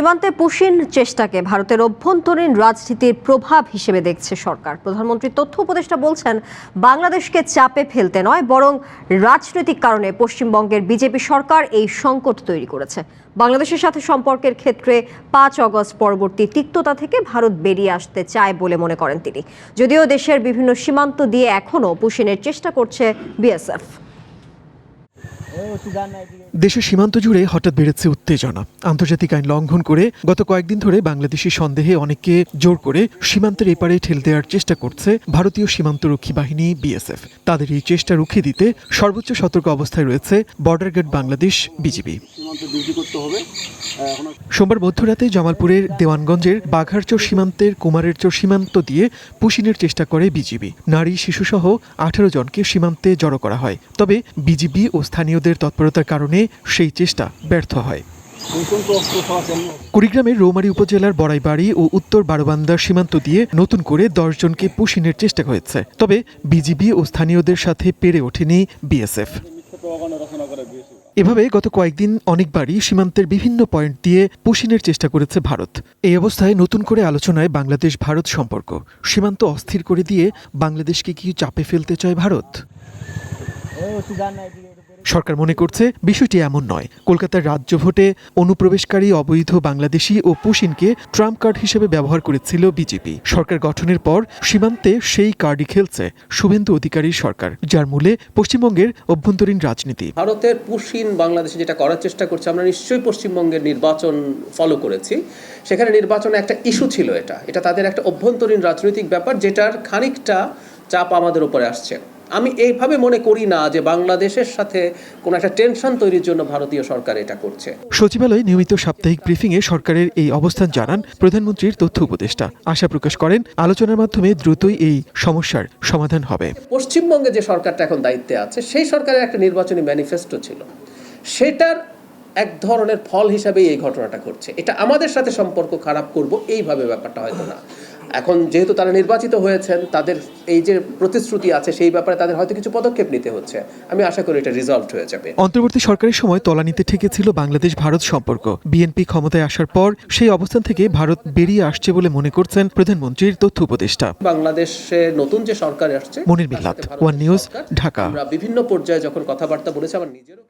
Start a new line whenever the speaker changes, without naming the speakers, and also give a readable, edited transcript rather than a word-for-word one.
সীমান্তে পুশিন চেষ্টাকে ভারতের অভ্যন্তরীণ রাজনীতির প্রভাব হিসেবে দেখছে সরকার। প্রধানমন্ত্রী তথ্য উপদেষ্টা বলছেন, বাংলাদেশকে চাপে ফেলতে নয় বরং রাজনৈতিক কারণে পশ্চিমবঙ্গের বিজেপি সরকার এই সংকট তৈরি করেছে। বাংলাদেশের সাথে সম্পর্কের ক্ষেত্রে ৫ আগস্ট পরবর্তী তিক্ততা থেকে ভারত বেরিয়ে আসতে চায় বলে মনে করেন তিনি। যদিও দেশের বিভিন্ন সীমান্ত দিয়ে এখনও পুশিনের চেষ্টা করছে বিএসএফ।
দেশের সীমান্ত জুড়ে হঠাৎ বেড়েছে উত্তেজনা। আন্তর্জাতিক আইন লঙ্ঘন করে গত কয়েকদিন ধরে বাংলাদেশি সন্দেহে অনেককে জোর করে সীমান্তের এপারে ঠেলে দেওয়ার চেষ্টা করছে ভারতীয় সীমান্তরক্ষী বাহিনী বিএসএফ। তাদের এই চেষ্টা রুখে দিতে সর্বোচ্চ সতর্ক অবস্থায় রয়েছে বর্ডার গার্ড বাংলাদেশ বিজিবি। সোমবার মধ্যরাতে জামালপুরের দেওয়ানগঞ্জের বাঘারচর সীমান্তের কুমারেরচর সীমান্ত দিয়ে পুশিনের চেষ্টা করে বিজিবি। নারী শিশুসহ ১৮ জনকে সীমান্তে জড়ো করা হয়। তবে বিজিবি ও স্থানীয়দের তৎপরতার কারণে সেই চেষ্টা ব্যর্থ হয়। কুড়িগ্রামের রৌমারী উপজেলার বড়াইবাড়ি ও উত্তর বারোবান্দার সীমান্ত দিয়ে নতুন করে ১০ জনকে পুশিনের চেষ্টা হয়েছে। তবে বিজিবি ও স্থানীয়দের সাথে পেরে ওঠেনি বিএসএফ। এভাবে গত কয়েকদিন অনেকবারই সীমান্তের বিভিন্ন পয়েন্ট দিয়ে পুশিনের চেষ্টা করেছে ভারত। এই অবস্থায় নতুন করে আলোচনায় বাংলাদেশ ভারত সম্পর্ক। সীমান্ত অস্থির করে দিয়ে বাংলাদেশকে কি চাপে ফেলতে চায় ভারত? সরকার মনে করছে বিষয়টি এমন নয়। কলকাতার রাজ্য ভোটে অনুপ্রবেশকারী অবৈধ বাংলাদেশি ও পুশিনকে ট্রাম্প কার্ড হিসেবে ব্যবহার করেছিল বিজেপি। সরকার গঠনের পর সীমান্তে সেই কার্ডই খেলছে শুভেন্দু অধিকারীর সরকার, যার মূলে পশ্চিমবঙ্গের অভ্যন্তরীণ রাজনীতি।
ভারতের পুশিন বাংলাদেশে যেটা করার চেষ্টা করছে, আমরা নিশ্চয়ই পশ্চিমবঙ্গের নির্বাচন ফলো করেছি। সেখানে নির্বাচনে একটা ইস্যু ছিল, এটা তাদের একটা অভ্যন্তরীণ রাজনৈতিক ব্যাপার, যেটার খানিকটা চাপ আমাদের উপরে আসছে। আমি এইভাবে মনে করি না যে বাংলাদেশের সাথে কোনো একটা টেনশন তৈরির জন্য ভারতীয় সরকার এটা করছে।
সচিবালয়ে নিয়মিত সাপ্তাহিক ব্রিফিংয়ে সরকারের এই অবস্থান জানান প্রধানমন্ত্রীর তথ্য উপদেষ্টা। আশা প্রকাশ করেন, আলোচনার মাধ্যমে দ্রুতই এই সমস্যার সমাধান হবে।
পশ্চিমবঙ্গে যে সরকারটা এখন দায়িত্বে আছে, সেই সরকারের একটা নির্বাচনী ম্যানিফেস্টো ছিল, সেটার এক ধরনের ফল হিসাবে এই ঘটনাটা ঘটছে। এটা আমাদের সাথে সম্পর্ক খারাপ করব এইভাবে ব্যাপারটা হয়তো না। এখন যেহেতু তারা নির্বাচিত হয়েছেন, তাদের এই যে প্রতিশ্রুতি আছে সেই ব্যাপারে তাদের হয়তো কিছু পদক্ষেপ নিতে হচ্ছে। আমি আশা করি এটা রিজলভ হয়ে যাবে।
অন্তর্বর্তী সরকারের সময় তলানিতে ঠেকেছিল বাংলাদেশ ভারত সম্পর্ক। বিএনপি ক্ষমতায় আসার পর সেই অবস্থান থেকে ভারত বেরিয়ে আসছে বলে মনে করছেন প্রধানমন্ত্রীর তথ্য উপদেষ্টা।
বাংলাদেশে নতুন যে সরকার আসছে,
মনির মিল্লাত, ওয়ান নিউজ, ঢাকা।
আমরা বিভিন্ন পর্যায়ে যখন কথাবার্তা বলেছি, আমার নিজেরও